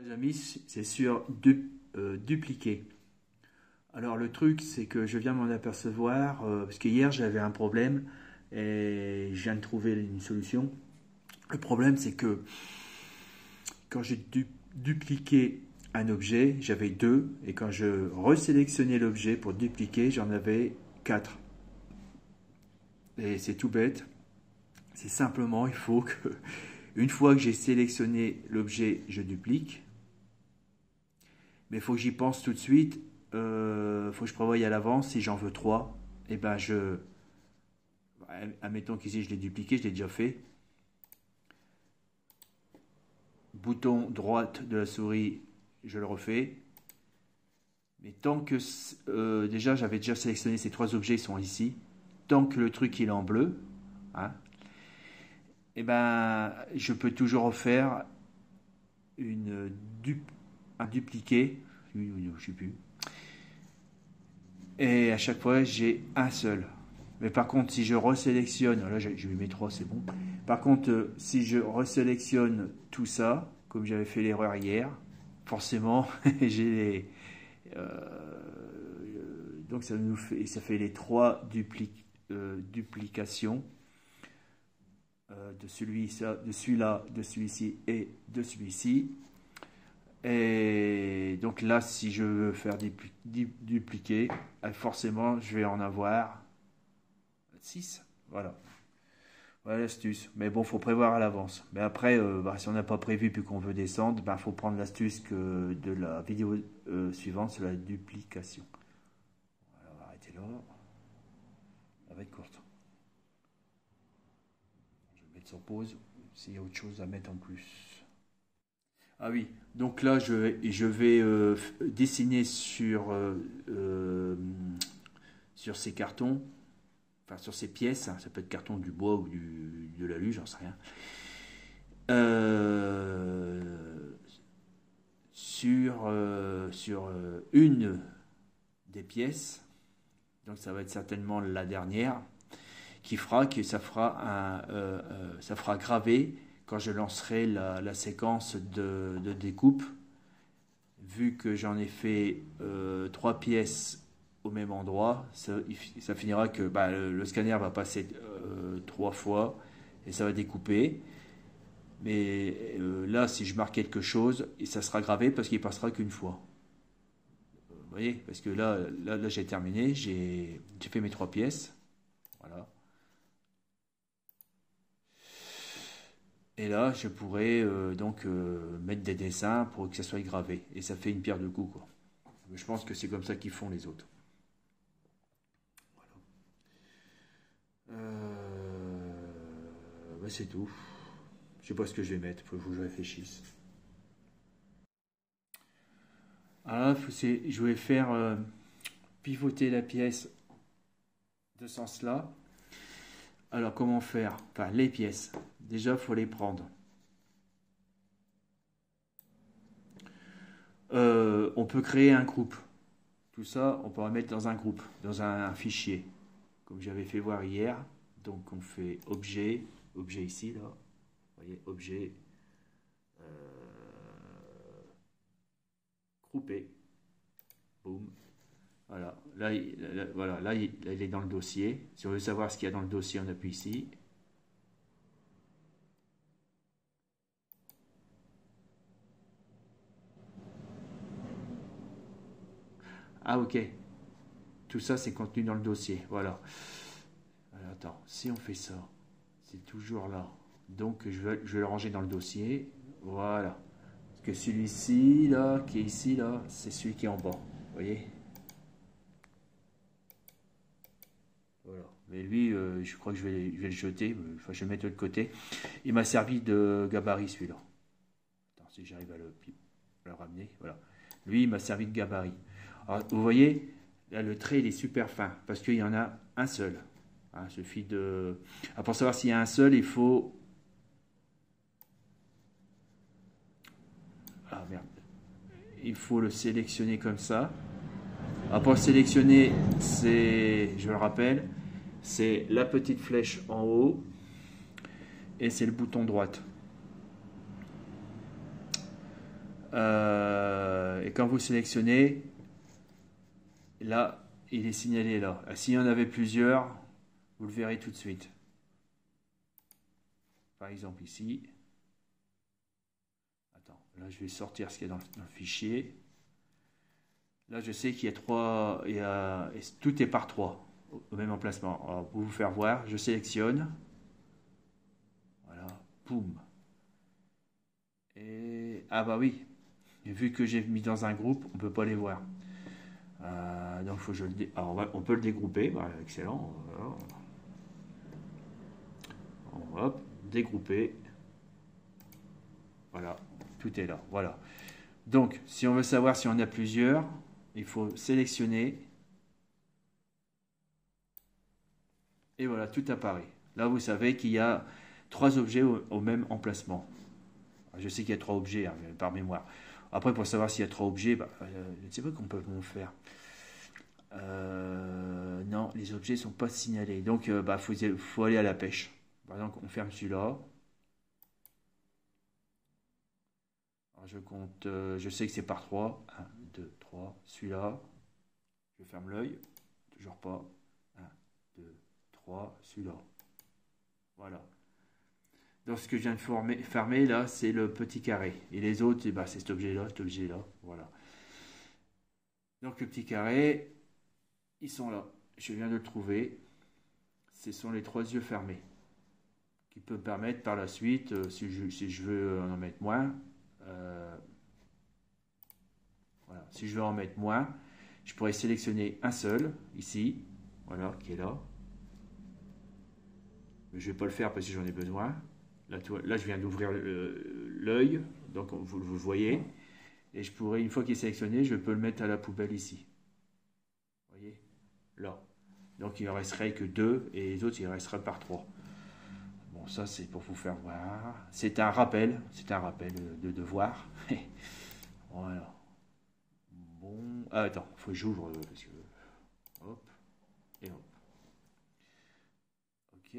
Les amis, c'est sur dupliquer. Alors le truc, c'est que je viens m'en apercevoir, parce que hier j'avais un problème et je viens de trouver une solution. Le problème, c'est que quand j'ai dupliqué un objet, j'avais 2, et quand je resélectionnais l'objet pour dupliquer, j'en avais 4. Et c'est tout bête. C'est simplement, il faut que, une fois que j'ai sélectionné l'objet, je duplique. Mais il faut que j'y pense tout de suite. Faut que je prévoie à l'avance. Si j'en veux 3, et ben admettons qu'ici je l'ai dupliqué, je l'ai déjà fait. Bouton droite de la souris, je le refais. Mais tant que déjà j'avais déjà sélectionné ces 3 objets, ils sont ici. Tant que le truc il est en bleu, hein, et ben je peux toujours refaire un dupliqué. Je sais plus. Et à chaque fois j'ai un seul. Mais par contre, si je resélectionne, là j'ai mis mes 3, c'est bon. Par contre, si je resélectionne tout ça, comme j'avais fait l'erreur hier, forcément, j'ai les. Donc ça fait les 3 duplications de celui-là, de celui-ci et de celui-ci. Et donc là, si je veux faire dupliquer, forcément, je vais en avoir 6. Voilà. Voilà l'astuce. Mais bon, il faut prévoir à l'avance. Mais après, si on n'a pas prévu puis qu'on veut descendre, il faut prendre l'astuce de la vidéo suivante, c'est la duplication. Voilà, on va arrêter là. Elle va être courte. Je vais mettre sur pause s'il y a autre chose à mettre en plus. Ah oui, donc là je vais dessiner sur ces cartons, enfin sur ces pièces, hein, ça peut être carton, du bois ou de l'alu, j'en sais rien, sur une des pièces, donc ça va être certainement la dernière, ça fera graver quand je lancerai la séquence de découpe. Vu que j'en ai fait 3 pièces au même endroit, ça finira que le scanner va passer 3 fois et ça va découper. Mais là, si je marque quelque chose, ça sera gravé parce qu'il passera qu'une fois. Vous voyez, parce que là j'ai terminé, j'ai fait mes 3 pièces. Voilà. Et là, je pourrais mettre des dessins pour que ça soit gravé. Et ça fait une pierre deux coups, quoi. Je pense que c'est comme ça qu'ils font les autres. Voilà. C'est tout. Je sais pas ce que je vais mettre. Il faut que je réfléchisse. Alors là, je vais faire pivoter la pièce de ce sens-là. Alors, comment faire? Enfin, les pièces. Déjà, il faut les prendre. On peut créer un groupe. Tout ça, on peut remettre dans un groupe, dans un fichier, comme j'avais fait voir hier. Donc, on fait objet ici, là. Vous voyez, objet, groupé. Boum. Voilà. Là, il est dans le dossier. Si on veut savoir ce qu'il y a dans le dossier, on appuie ici. Ah, ok. Tout ça, c'est contenu dans le dossier. Voilà. Alors, attends, si on fait ça, c'est toujours là. Donc, je vais le ranger dans le dossier. Voilà. Parce que celui-ci, là, qui est ici, là, c'est celui qui est en bas. Vous voyez? Voilà. Mais lui, je crois que je vais le jeter. Enfin, je vais le mettre de l'autre côté. Il m'a servi de gabarit, celui-là. Attends, si j'arrive à le ramener. Voilà. Lui, il m'a servi de gabarit. Alors, vous voyez, là, le trait, il est super fin. Parce qu'il y en a un seul. Hein, il suffit de... Alors, pour savoir s'il y a un seul, il faut... Ah, merde. Il faut le sélectionner comme ça. Alors, pour le sélectionner, je le rappelle, c'est la petite flèche en haut et c'est le bouton droite. Et quand vous sélectionnez, là, il est signalé là. S'il y en avait plusieurs, vous le verrez tout de suite. Par exemple ici. Attends, là je vais sortir ce qu'il y a dans le fichier. Là je sais qu'il y a trois, et tout est par 3 au même emplacement. Alors, pour vous faire voir, je sélectionne. Voilà, boum. Et ah bah oui, vu que j'ai mis dans un groupe, on peut pas les voir. Donc faut que je le alors, on peut le dégrouper. Voilà, excellent. Voilà. Hop, dégrouper. Voilà, tout est là. Voilà. Donc, si on veut savoir si on a plusieurs, il faut sélectionner. Et voilà, tout apparaît. Là, vous savez qu'il y a 3 objets au même emplacement. Je sais qu'il y a 3 objets hein, par mémoire. Après, pour savoir s'il y a 3 objets, bah, je ne sais pas comment on peut faire. Non, les objets ne sont pas signalés. Donc, bah, faut aller à la pêche. Par exemple, on ferme celui-là. Je compte, je sais que c'est par 3. 1, 2, 3. Celui-là, je ferme l'œil. Toujours pas. 1, 2, 3. Celui-là. Voilà. Donc, ce que je viens de fermer, là, c'est le petit carré. Et les autres, eh ben, c'est cet objet-là, cet objet-là. Voilà. Donc, le petit carré, ils sont là. Je viens de le trouver. Ce sont les 3 yeux fermés. Qui peut me permettre par la suite, si je veux en mettre moins, voilà. Si je veux en mettre moins, je pourrais sélectionner un seul, ici, voilà, qui est là. Mais je ne vais pas le faire parce que j'en ai besoin. Là, je viens d'ouvrir l'œil, donc vous le voyez. Et je pourrais, une fois qu'il est sélectionné, je peux le mettre à la poubelle ici. Vous voyez? Là. Donc il ne resterait que 2 et les autres, il resterait par 3. Bon, ça, c'est pour vous faire voir. C'est un rappel de devoir. Voilà. Bon. Ah, attends, il faut que j'ouvre. Parce que... Hop. Et hop. Ok.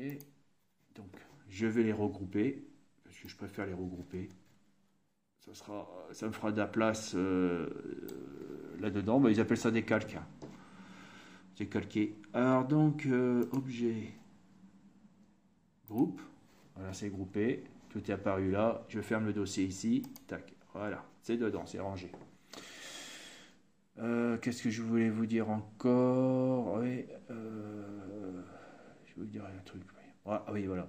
Donc, je vais les regrouper. Parce que je préfère les regrouper. Ça me fera de la place là-dedans. Bah, ils appellent ça des calques. C'est calqué. Alors, donc, objet. Groupe. Voilà, c'est groupé. Tout est apparu là. Je ferme le dossier ici. Tac. Voilà. C'est dedans, c'est rangé. Qu'est-ce que je voulais vous dire encore? Oui, je vais vous dire un truc. Oui. Ah, oui, voilà.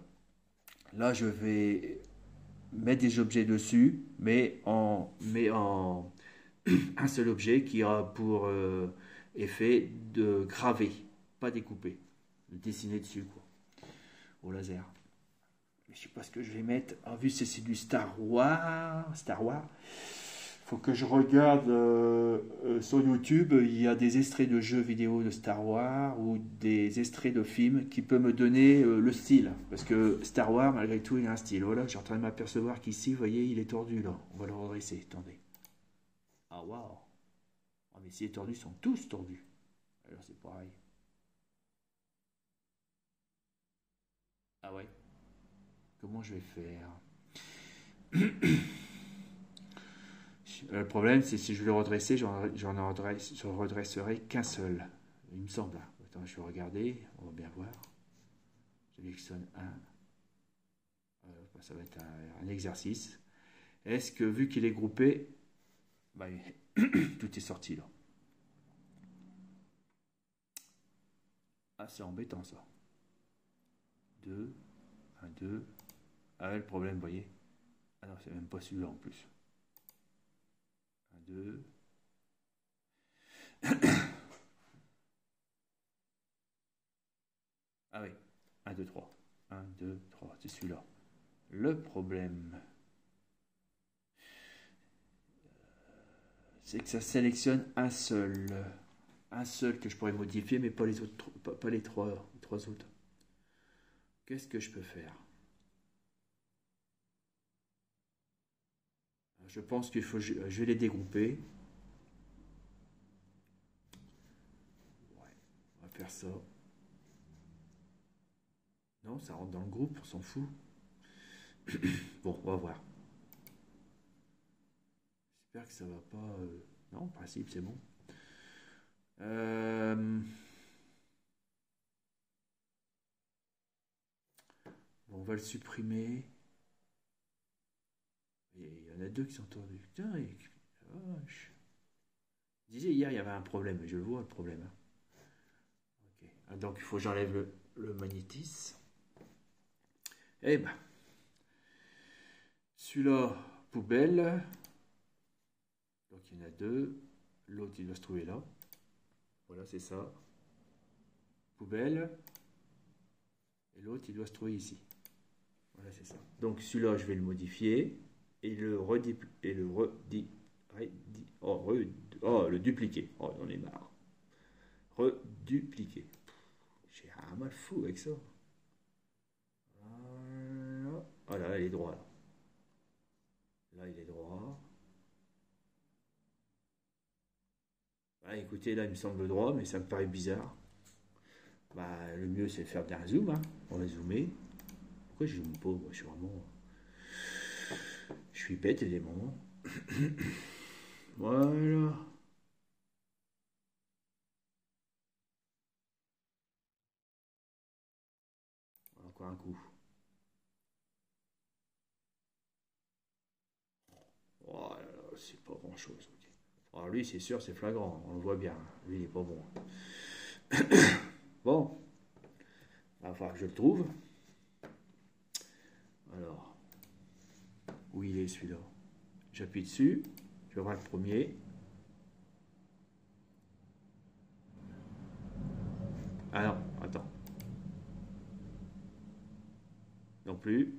Là, je vais mettre des objets dessus, mais en un seul objet qui aura pour effet de graver, pas découper, de dessiner dessus, quoi, au laser. Je sais pas ce que je vais mettre. En vue, c'est du Star Wars. Faut que je regarde sur YouTube. Il y a des extraits de jeux vidéo de Star Wars ou des extraits de films qui peuvent me donner le style. Parce que Star Wars, malgré tout, il a un style. Voilà, je suis en train de m'apercevoir qu'ici, vous voyez, il est tordu là. On va le redresser. Attendez. Ah, waouh. Ah, mais s'il est tordu, ils sont tous tordus. Alors, c'est pareil. Ah ouais. Comment je vais faire? Le problème, c'est si je veux le redresser, je redresserai qu'un seul. Il me semble. Attends, je vais regarder. On va bien voir. Je sélectionne un. Ça va être un exercice. Est-ce que, vu qu'il est groupé, bah, tout est sorti là. Ah, c'est embêtant ça. 2, 1, 2. Ah, le problème, vous voyez. Ah non, c'est même pas celui-là en plus. 1, 2. Ah oui. 1, 2, 3. 1, 2, 3. C'est celui-là. Le problème, c'est que ça sélectionne un seul. Un seul que je pourrais modifier, mais pas les autres, pas les trois autres. Qu'est-ce que je peux faire? Je pense qu'il faut, je vais les dégrouper. Ouais, on va faire ça. Non, ça rentre dans le groupe, on s'en fout. Bon, on va voir. J'espère que ça va pas... Non, en principe, c'est bon. Bon, on va le supprimer. Il y en a deux qui sont tordus. Putain, je disais hier, il y avait un problème. Je le vois, le problème. Hein. Okay. Ah, donc, il faut que j'enlève le magnétisme. Eh ben, celui-là, poubelle. Donc, il y en a deux. L'autre, il doit se trouver là. Voilà, c'est ça. Poubelle. Et l'autre, il doit se trouver ici. Voilà, c'est ça. Donc, celui-là, je vais le modifier. Et le le dupliquer. Oh, j'en ai marre. Redupliquer. J'ai un mal fou avec ça. Voilà. Oh là, il est droit. Là, il est droit. Bah, écoutez, là, il me semble droit, mais ça me paraît bizarre. Bah, le mieux, c'est de faire un zoom. Hein. On va zoomer. Pourquoi je zoome pas? Moi, je suis vraiment... Je suis bête, il y a des moments. Voilà. Encore un coup. Oh là là, c'est pas grand chose. Okay. Alors lui, c'est sûr, c'est flagrant. On le voit bien. Lui, il est pas bon. Bon. Il va falloir que je le trouve. Alors. Où il est celui-là? J'appuie dessus. Je vais voir le premier. Ah non, attends. Non plus.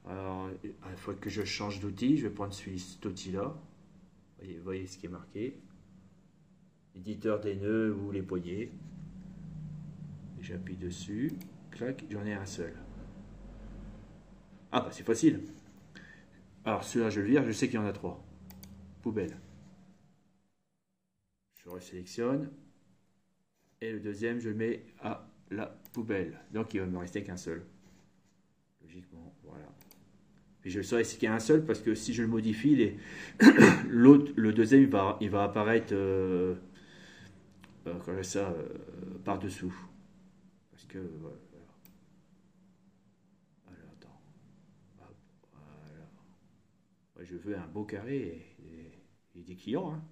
Alors, il faut que je change d'outil. Je vais prendre cet outil-là. Vous voyez ce qui est marqué. Éditeur des nœuds ou les poignées. J'appuie dessus. Clac, j'en ai un seul. Ah bah c'est facile. Alors celui-là je le vire, je sais qu'il y en a trois. Poubelle. Je resélectionne. Et le deuxième je le mets à la poubelle. Donc il va me rester qu'un seul. Logiquement, voilà. Et je saurai qu'il y a un seul parce que si je le modifie, l'autre, le deuxième il va apparaître par-dessous. Parce que voilà. Alors attends. Hop, voilà. Ouais, je veux un beau carré et des clients. Hein.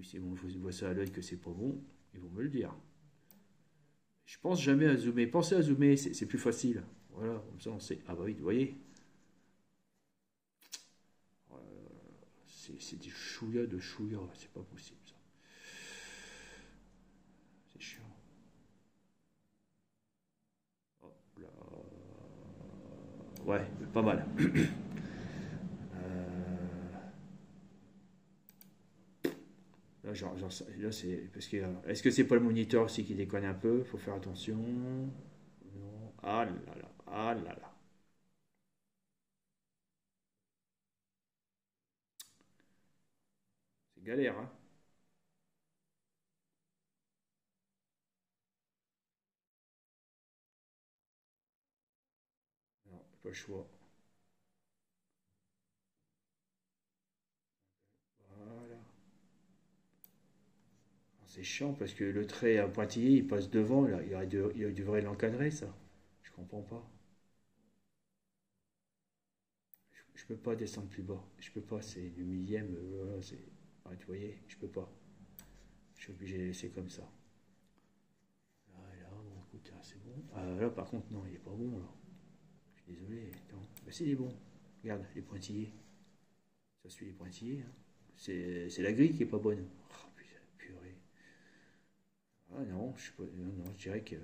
Si on voit ça à l'œil que c'est pas bon, ils vont me le dire. Je pense jamais à zoomer. Pensez à zoomer, c'est plus facile. Voilà, comme ça on sait. Ah bah oui, vous voyez. C'est des chouïas de chouïas, c'est pas possible ça. C'est chiant. Hop là. Ouais, pas mal. Là, c'est parce que est-ce que c'est pas le moniteur aussi qui déconne un peu? Faut faire attention. Non. Ah là là, ah là là. C'est galère, hein? Non, pas le choix. Voilà. C'est chiant parce que le trait à pointillé il passe devant, là. Il devrait l'encadrer, ça. Je comprends pas. Je peux pas descendre plus bas. Je peux pas, c'est du millième. Voilà, ah, tu voyez, je peux pas. Je suis obligé de laisser comme ça. Là, bon, écoute, c'est bon. Là, par contre, non, il est pas bon, là. Je suis désolé. Attends. Bah, c'est bon. Regarde, les pointillés. Ça suit les pointillés. Hein. C'est la grille qui est pas bonne. Oh, putain, purée. Ah non, non, je dirais que...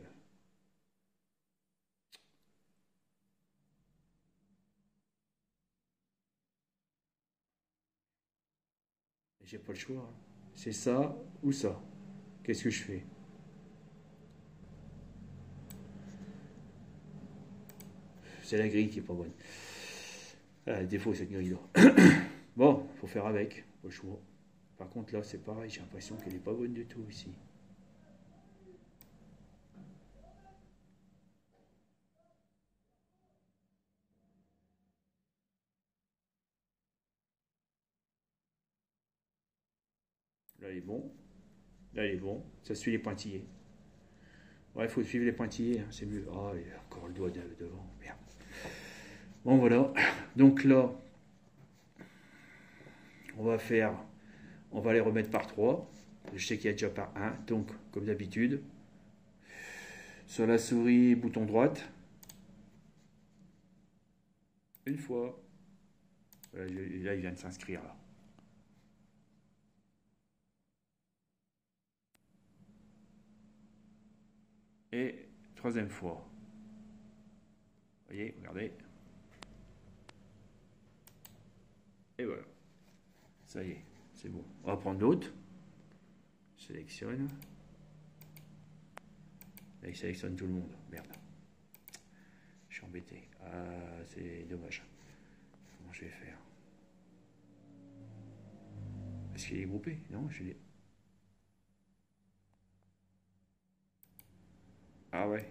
J'ai pas le choix. Hein. C'est ça ou ça. Qu'est-ce que je fais? C'est la grille qui est pas bonne. Ah, défaut cette grille-là. Bon, faut faire avec. Pas le choix. Par contre, là, c'est pareil. J'ai l'impression qu'elle est pas bonne du tout ici. Là, il est bon. Là, il est bon. Ça suit les pointillés. Ouais, il faut suivre les pointillés, hein, c'est mieux. Oh, il y a encore le doigt devant. Merde. Bon, voilà. Donc là, on va faire... On va les remettre par 3. Je sais qu'il y a déjà par 1. Donc, comme d'habitude, sur la souris, bouton droite. Une fois. Là, il vient de s'inscrire, là. Et troisième fois. Vous voyez, regardez. Et voilà. Ça y est, c'est bon. On va prendre l'autre. Sélectionne. Là, il sélectionne tout le monde. Merde. Je suis embêté. Ah, c'est dommage. Comment je vais faire? Est-ce qu'il est groupé? Non, je l'ai. Ah ouais.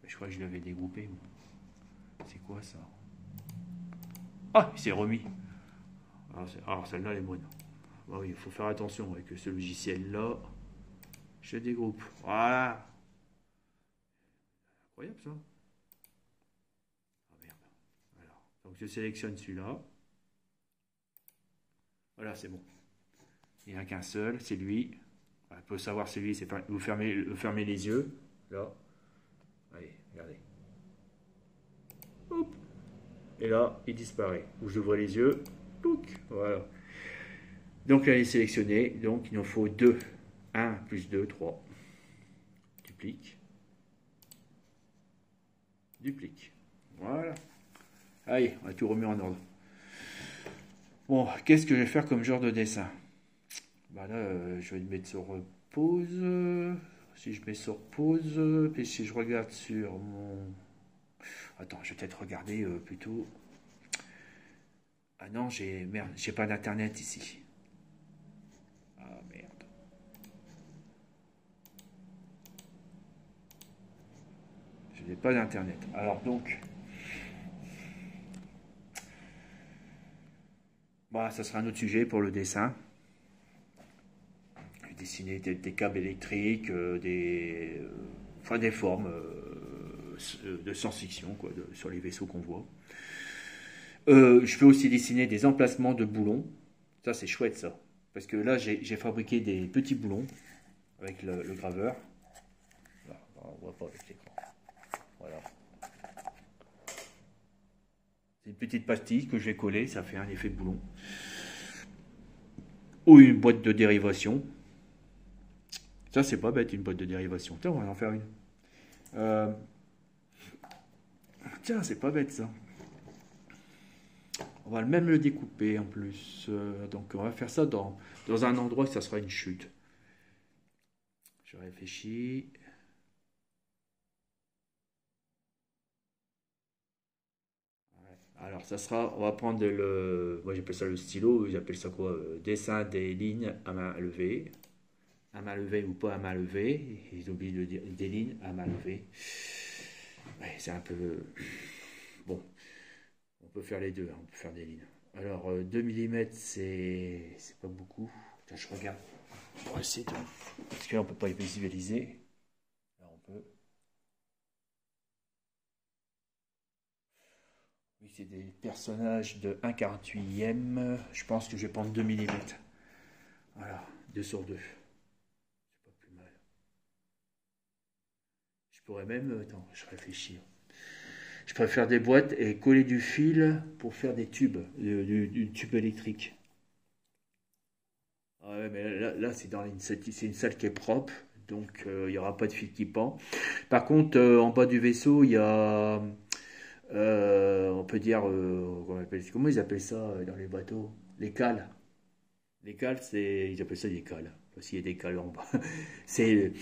Je crois que je l'avais dégroupé. C'est quoi ça? Ah, il s'est remis. Alors celle-là, elle est bonne. Bah oui, il faut faire attention avec ce logiciel-là. Je dégroupe. Voilà. Incroyable ça. Ah merde. Alors, donc je sélectionne celui-là. Voilà, c'est bon. Il n'y en a qu'un seul, c'est lui. Il faut savoir c'est lui, c'est pas... Vous fermez les yeux. Là. Allez, regardez. Hop. Et là, il disparaît. Vous ouvrez les yeux. Touc. Voilà. Donc là, il est sélectionné. Donc il en faut 2. 1 plus 2, 3. Duplique. Duplique. Voilà. Allez, on a tout remis en ordre. Bon, qu'est-ce que je vais faire comme genre de dessin? Bah là, je vais le mettre sur pause. Si je mets sur pause, puis si je regarde sur mon... Attends, je vais peut-être regarder plutôt... Ah non, merde, j'ai pas d'internet ici. Ah merde. Je n'ai pas d'internet. Alors donc... Bah, ça sera un autre sujet pour le dessin. Dessiner des câbles électriques, enfin des formes de science-fiction sur les vaisseaux qu'on voit. Je peux aussi dessiner des emplacements de boulons. Ça, c'est chouette, ça. Parce que là, j'ai fabriqué des petits boulons avec le graveur. Là, on voit pas avec l'écran. Voilà. C'est une petite pastille que je vais coller, ça fait un effet boulon. Ou une boîte de dérivation. Ça, c'est pas bête, une boîte de dérivation. Tiens, on va en faire une. Tiens, c'est pas bête, ça. On va même le découper, en plus. Donc, on va faire ça dans un endroit, ça sera une chute. Je réfléchis. Alors, ça sera... On va prendre moi, j'appelle ça le stylo. J'appelle ça quoi? Dessin des lignes à main levée. À main levée ou pas à main levée. Ils oublient de dire des lignes à main levée. Ouais, c'est un peu... Bon, on peut faire les deux, hein, on peut faire des lignes. Alors, 2 mm, c'est pas beaucoup. Attends, je regarde. On va essayer de... Parce que là, on peut pas les visualiser. Là, on peut... Oui, c'est des personnages de 1/48e. Je pense que je vais prendre 2 mm. Voilà, 2 sur 2. Je pourrais même... Attends, je réfléchis. Je préfère des boîtes et coller du fil pour faire des tubes, du tube électrique. Ouais, mais là c'est une salle qui est propre, donc il n'y aura pas de fil qui pend. Par contre, en bas du vaisseau, il y a... on peut dire... comment ils appellent ça dans les bateaux? Les cales. Les cales, ils appellent ça des cales. Parce qu'il y a des cales en bas. C'est...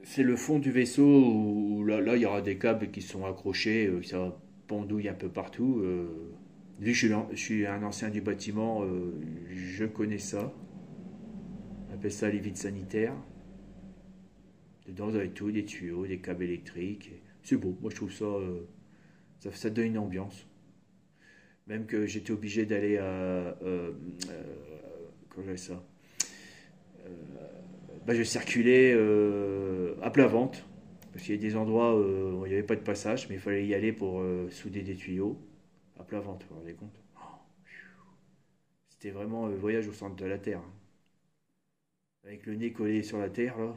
C'est le fond du vaisseau où là, il y aura des câbles qui sont accrochés, ça pendouille un peu partout. Vu que je suis un ancien du bâtiment, je connais ça. On appelle ça les vides sanitaires. Dedans, vous avez tout, des tuyaux, des câbles électriques. C'est beau, moi je trouve ça, ça donne une ambiance. Même que j'étais obligé d'aller à... dirais ça? Bah, je circulais à plat ventre, parce qu'il y a des endroits où il n'y avait pas de passage, mais il fallait y aller pour souder des tuyaux. À plat ventre, vous vous rendez compte? C'était vraiment voyage au centre de la Terre, hein. Avec le nez collé sur la Terre, là.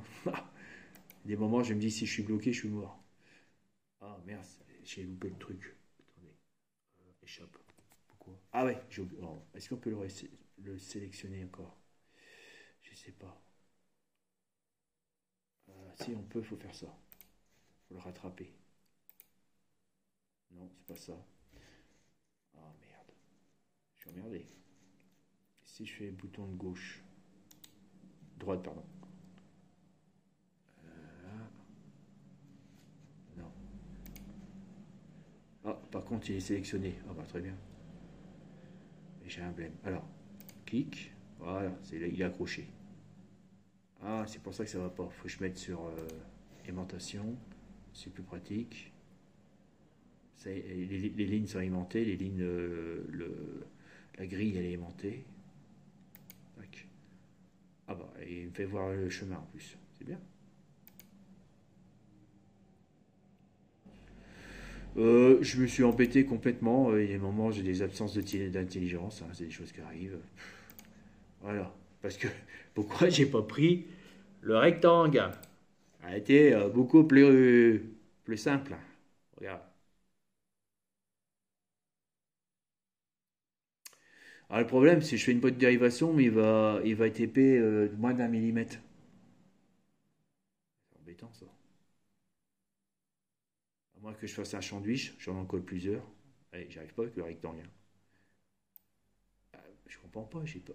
Des moments, je me dis, si je suis bloqué, je suis mort. Ah merde, j'ai loupé le truc. Attendez, échappe. Pourquoi? Ah ouais, est-ce qu'on peut le sélectionner encore? Je sais pas. Si on peut, faut faire ça. Faut le rattraper. Non, c'est pas ça. Ah merde. Je suis emmerdé. Si je fais bouton de gauche. Droite, pardon. Non. Ah, par contre, il est sélectionné. Ah bah très bien. Et j'ai un blême. Alors, clic. Voilà, il est accroché. Ah, c'est pour ça que ça va pas. Faut que je mette sur aimantation. C'est plus pratique. Les lignes sont aimantées. Les lignes, la grille, elle est aimantée. Tac. Ah bah, et il me fait voir le chemin en plus. C'est bien. Je me suis embêté complètement. Il y a des moments, j'ai des absences d'intelligence, hein, c'est des choses qui arrivent. Voilà. Parce que pourquoi j'ai pas pris le rectangle? A été beaucoup plus simple. Regarde. Alors, le problème, c'est que je fais une bonne dérivation, mais il va être épais de moins d'un millimètre. C'est embêtant ça. À moins que je fasse un sandwich, j'en en colle plusieurs. Allez, j'arrive pas avec le rectangle. Je comprends pas, j'ai pas.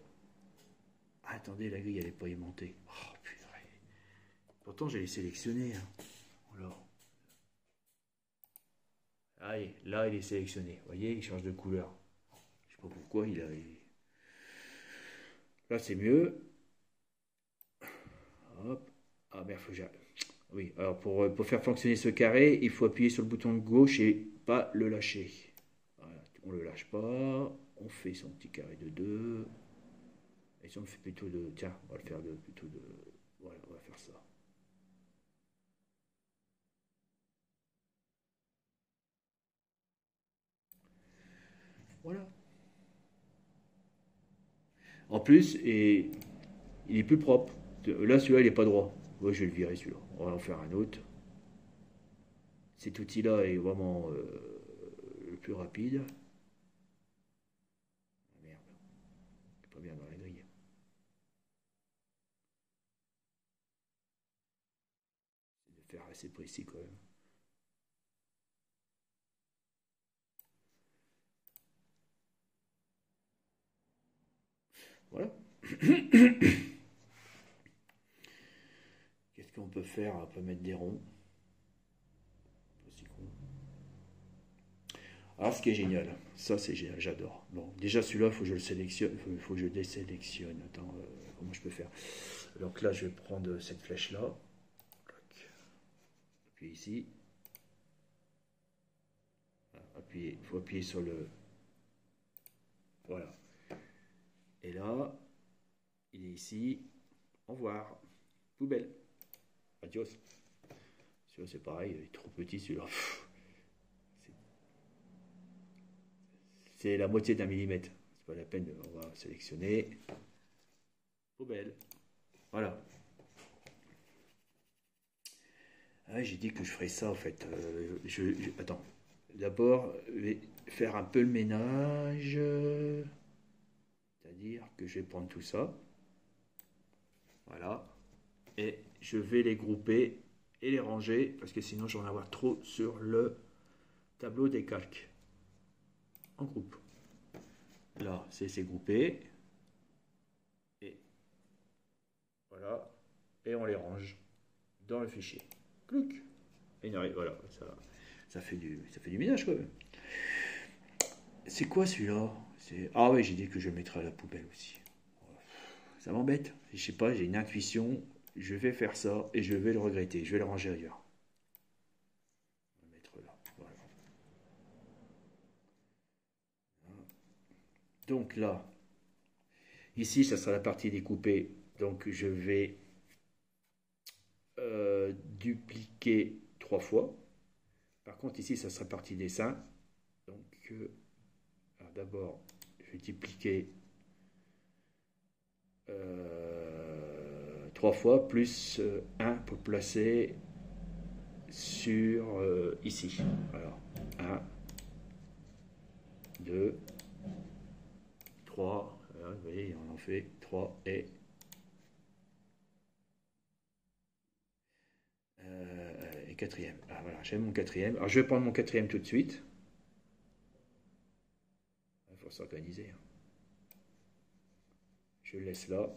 Ah, attendez, la grille elle est pas aimantée. Oh purée. Pourtant je l'ai sélectionné, hein. Alors. Allez, là il est sélectionné. Vous voyez, il change de couleur. Je sais pas pourquoi Là c'est mieux. Hop. Ah merde, faut que j'arrête. Oui, alors pour faire fonctionner ce carré, il faut appuyer sur le bouton de gauche et pas le lâcher. Voilà, on le lâche pas. On fait son petit carré de 2. Et si on le fait plutôt de. Tiens, on va le faire plutôt de. Voilà, on va faire ça. Voilà. En plus, il est plus propre. Là, celui-là, il n'est pas droit. Ouais, je vais le virer, celui-là. On va en faire un autre. Cet outil-là est vraiment le plus rapide. Ah, merde, c'est pas bien dans la grille. C'est de faire assez précis quand même. Voilà. Qu'est-ce qu'on peut faire? On peut mettre des ronds. Pas si con. Alors, ce qui est génial, ça c'est génial, j'adore. Bon, déjà celui-là, il faut que je le sélectionne, il faut que je désélectionne. Attends, comment je peux faire? Donc là, je vais prendre cette flèche-là. Puis ici, il faut appuyer sur le. Voilà. Et là, il est ici. Au revoir. Poubelle. Adios. Celui-là, c'est pareil, il est trop petit celui-là. C'est la moitié d'un millimètre. C'est pas la peine, on va sélectionner. Poubelle. Voilà. Ah, j'ai dit que je ferais ça en fait. Attends. D'abord, je vais faire un peu le ménage. C'est-à-dire que je vais prendre tout ça. Voilà. Et je vais les grouper et les ranger parce que sinon je vais en avoir trop sur le tableau des calques. En groupe. Là, c'est groupé. Et voilà. Et on les range dans le fichier. Clic. Et voilà, ça fait du ménage quand même. C'est quoi celui-là? Ah oui, j'ai dit que je le mettrais à la poubelle aussi. Ça m'embête. Je sais pas, j'ai une intuition. Je vais faire ça et je vais le regretter. Je vais le ranger ailleurs. On va le mettre là. Voilà. Donc là, Ici, ça sera la partie découpée. Donc, je vais dupliquer 3 fois. Par contre, ici, ça sera partie dessin. Donc, d'abord, je vais dupliquer 3 fois, plus 1 pour placer sur ici. Alors, 1, 2, 3. Vous voyez, on en fait 3 et quatrième. Ah, voilà, j'ai mon quatrième. Alors, je vais prendre mon quatrième tout de suite. Il faut s'organiser. Je le laisse là.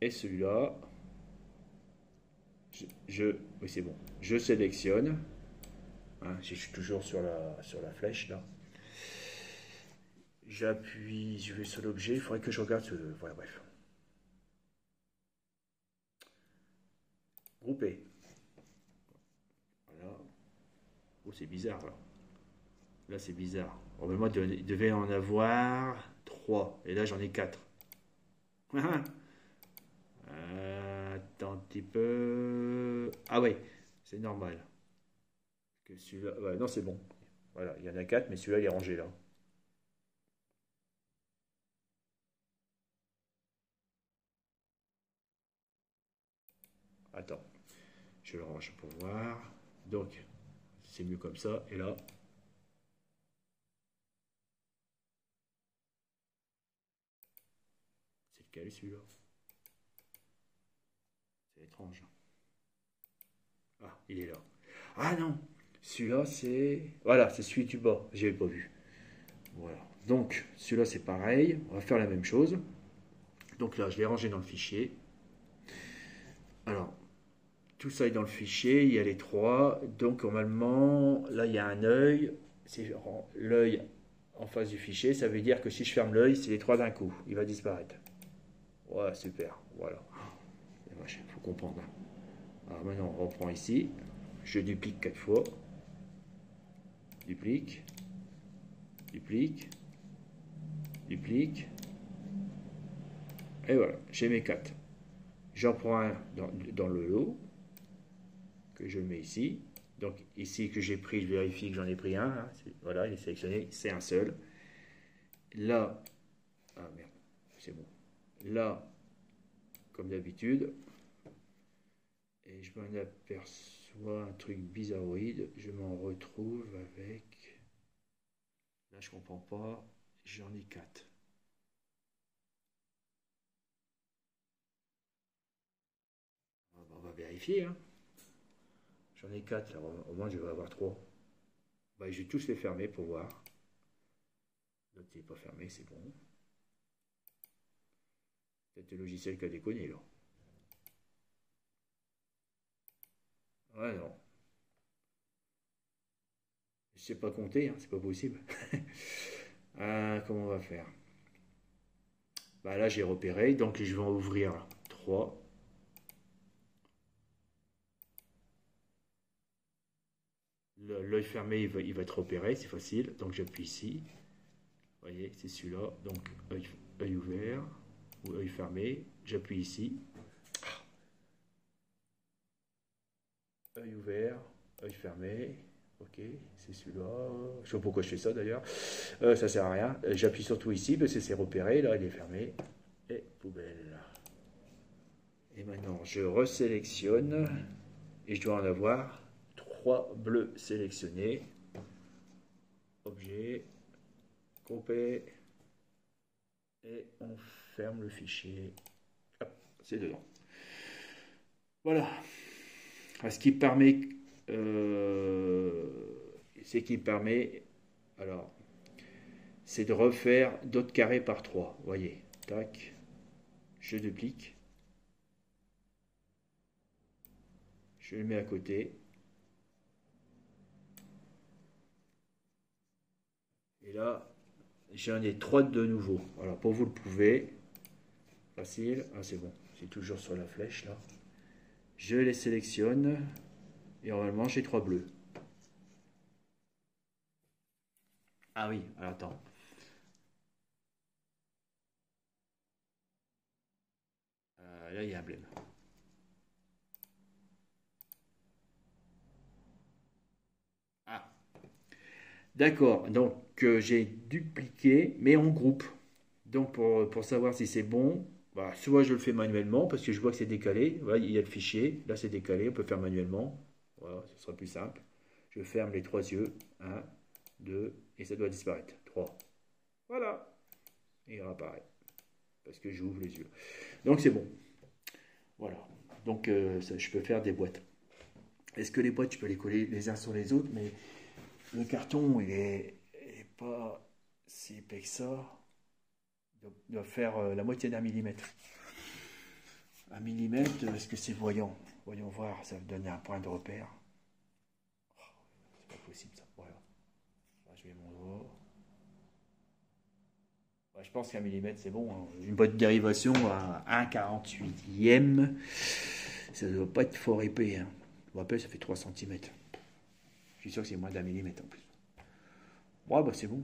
Et celui-là, oui, c'est bon. Je sélectionne. Hein, je suis toujours sur la flèche là. J'appuie, je vais sur l'objet. Il faudrait que je regarde ce. Voilà, bref. Grouper. Voilà. Oh, c'est bizarre là. Là, c'est bizarre. Bon, mais moi, il devait en avoir 3. Et là, j'en ai 4. Attends un petit peu. Ah ouais, c'est normal. Que celui-là. Ouais, non, c'est bon. Voilà, il y en a 4, mais celui-là, il est rangé là. Attends, je le range pour voir. Donc, c'est mieux comme ça. Et là, c'est lequel celui-là? C'est étrange. Ah, il est là. Ah non, celui-là, c'est. Voilà, c'est celui du bas. Je n'avais pas vu. Voilà. Donc, celui-là, c'est pareil. On va faire la même chose. Donc là, je l'ai rangé dans le fichier. Alors, tout ça est dans le fichier. Il y a les 3. Donc, normalement, là, il y a un œil. C'est l'œil en face du fichier. Ça veut dire que si je ferme l'œil, c'est les 3 d'un coup. Il va disparaître. Ouais, super. Voilà. Il faut comprendre. Alors maintenant, on reprend ici. Je duplique 4 fois. Duplique. Duplique. Duplique. Et voilà, j'ai mes 4. J'en prends un dans le lot, que je mets ici. Donc ici que j'ai pris, je vérifie que j'en ai pris un. Hein. Voilà, il est sélectionné, c'est un seul. Là, ah merde, c'est bon. Là, comme d'habitude, et je m'en aperçois un truc bizarroïde, je m'en retrouve avec... Là, je comprends pas, j'en ai 4. On va vérifier, hein. J'en ai 4, alors au moins je vais avoir 3. Bah, je vais tous les fermer pour voir. L'autre n'est pas fermé, c'est bon. Peut-être le logiciel qui a déconné là. Ouais, non. Je sais pas compter, hein, c'est pas possible. Comment on va faire? Bah là, j'ai repéré, donc je vais en ouvrir 3. L'œil fermé, il va être repéré, c'est facile. Donc j'appuie ici. Vous voyez, c'est celui-là. Donc œil ouvert ou œil fermé. J'appuie ici. Œil ouvert, œil fermé. Ok, c'est celui-là. Je sais pas pourquoi je fais ça d'ailleurs. Ça sert à rien. J'appuie surtout ici parce que c'est repéré. Là, il est fermé. Et poubelle. Et maintenant, je resélectionne. Et je dois en avoir 3 bleus sélectionnés. Objet. Couper. Et on ferme le fichier. Hop, c'est dedans. Voilà. Ce qui permet, c'est qui permet, alors, c'est de refaire d'autres carrés par 3. Vous voyez, tac, je duplique, je le mets à côté, et là, j'en ai 3 de nouveau. Alors, pour vous le prouver, facile, ah c'est bon, c'est toujours sur la flèche là. Je les sélectionne, et normalement j'ai 3 bleus. Ah oui, alors attends. Là, il y a un blême. Ah, d'accord. Donc, j'ai dupliqué, mais en groupe. Donc, pour savoir si c'est bon, bah, soit je le fais manuellement, parce que je vois que c'est décalé. Voilà, il y a le fichier. Là, c'est décalé. On peut faire manuellement. Voilà, ce sera plus simple. Je ferme les trois yeux. Un, deux, et ça doit disparaître. Trois. Voilà. Et il réapparaît. Parce que j'ouvre les yeux. Donc, c'est bon. Voilà. Donc, ça, je peux faire des boîtes. Est-ce que les boîtes, tu peux les coller les uns sur les autres, mais le carton, il est pas si épais que ça. Il doit faire la moitié d'un millimètre. Un millimètre, est-ce que c'est voyant? Voyons voir, ça va me donner un point de repère. C'est pas possible ça. Voilà. Là, je mets mon doigt. Ouais, je pense qu'un millimètre, c'est bon. Hein. Une boîte de dérivation à 1,48e, ça ne doit pas être fort épais. Hein. Je me rappelle, ça fait 3 cm. Je suis sûr que c'est moins d'un millimètre en plus. Ouais, bah c'est bon.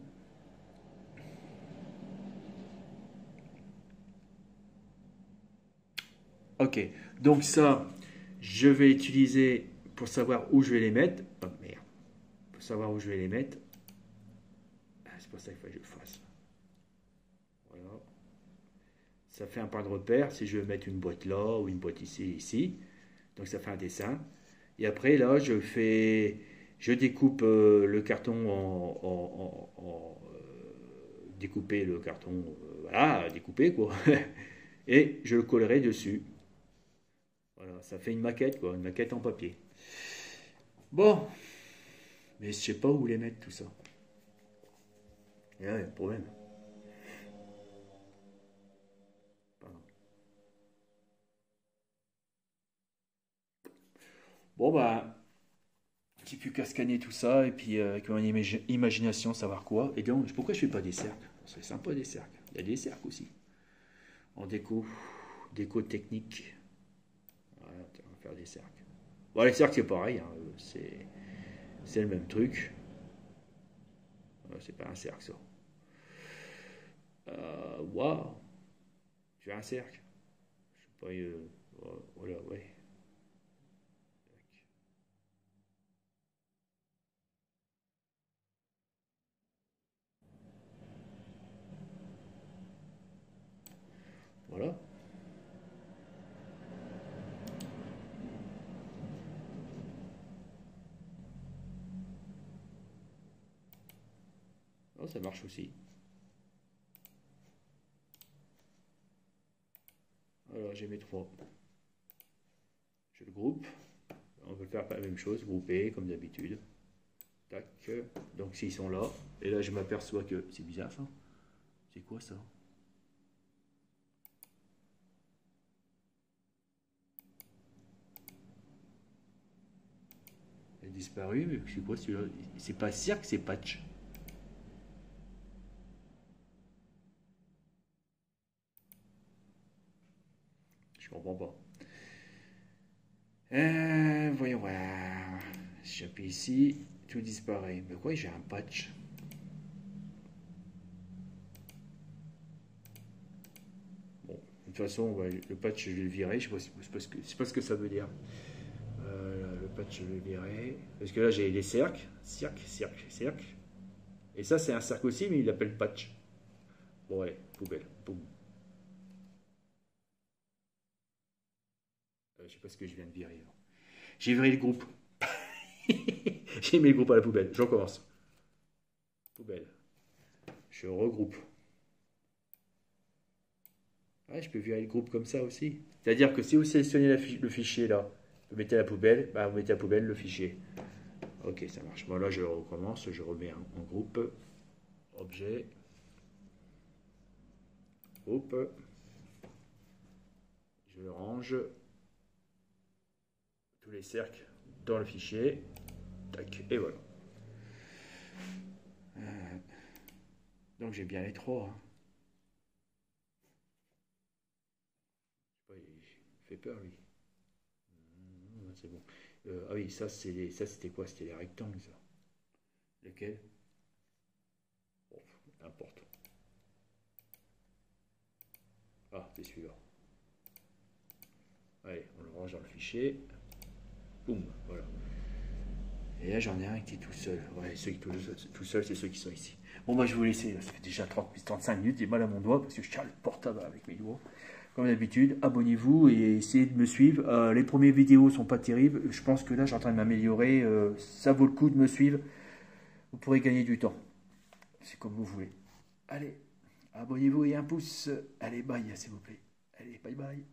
Ok, donc ça, je vais utiliser pour savoir où je vais les mettre. Oh merde, pour savoir où je vais les mettre. Ah, c'est pour ça qu'il faut que je le fasse. Voilà. Ça fait un point de repère si je veux mettre une boîte là ou une boîte ici, ici. Donc ça fait un dessin. Et après là, je découpe le carton découper le carton, voilà, découper quoi. Et je le collerai dessus. Voilà, ça fait une maquette quoi, une maquette en papier. Bon, mais je sais pas où les mettre tout ça. Et là, il y a un problème. Pardon. Bon bah, j'ai plus qu'à scanner tout ça et puis avec mon imagination savoir quoi. Et donc, pourquoi je fais pas des cercles? C'est sympa des cercles. Il y a des cercles aussi. En déco technique. Voilà, on va faire des cercles. Bon, les cercles c'est pareil, hein, c'est le même truc. C'est pas un cercle ça. Waouh, j'ai un cercle. Je sais pas, voilà, ouais. Voilà. Oh, ça marche aussi. Voilà, j'ai mes trois. Je le groupe. On peut faire la même chose, grouper comme d'habitude. Tac. Donc s'ils sont là, et là je m'aperçois que c'est bizarre ça. C'est quoi ça? Elle a disparu, mais c'est quoi celui-là? C'est pas cirque, c'est patch. Je comprends pas. Voyons voir. Si j'appuie ici, tout disparaît. Mais quoi, j'ai un patch? Bon, de toute façon, le patch, je vais le virer. Je sais pas ce que ça veut dire. Le patch, je vais le virer. Parce que là, j'ai les cercles. Cercle, cercle, cercle. Et ça, c'est un cercle aussi, mais il l'appelle patch. Bon, allez, poubelle. Boum. Je sais pas ce que je viens de virer. Alors. J'ai viré le groupe. J'ai mis le groupe à la poubelle. Je recommence. Poubelle. Je regroupe. Ah, je peux virer le groupe comme ça aussi. C'est-à-dire que si vous sélectionnez le fichier là, vous mettez la poubelle, bah, vous mettez à la poubelle le fichier. Ok, ça marche. Bon, là, je recommence. Je remets en groupe. Objet. Groupe. Je range tous les cercles dans le fichier. Tac, et voilà. Donc j'ai bien les trois. Hein. Il fait peur lui. C'est bon. Ah oui, ça c'était quoi? C'était les rectangles ça. Lequel? Bon, n'importe. Ah, c'est celui-là. Allez, on le range dans le fichier. Boum, voilà. Et là, j'en ai un qui est tout seul. Ouais, ceux qui sont tout seul, c'est ceux qui sont ici. Bon, moi, je vais vous laisser. Ça fait déjà 35 minutes. J'ai mal à mon doigt parce que je tiens le portable avec mes doigts. Comme d'habitude, abonnez-vous et essayez de me suivre. Les premières vidéos sont pas terribles. Je pense que là, je suis en train de m'améliorer. Ça vaut le coup de me suivre. Vous pourrez gagner du temps. C'est comme vous voulez. Allez, abonnez-vous et un pouce. Allez, bye, s'il vous plaît. Allez, bye bye.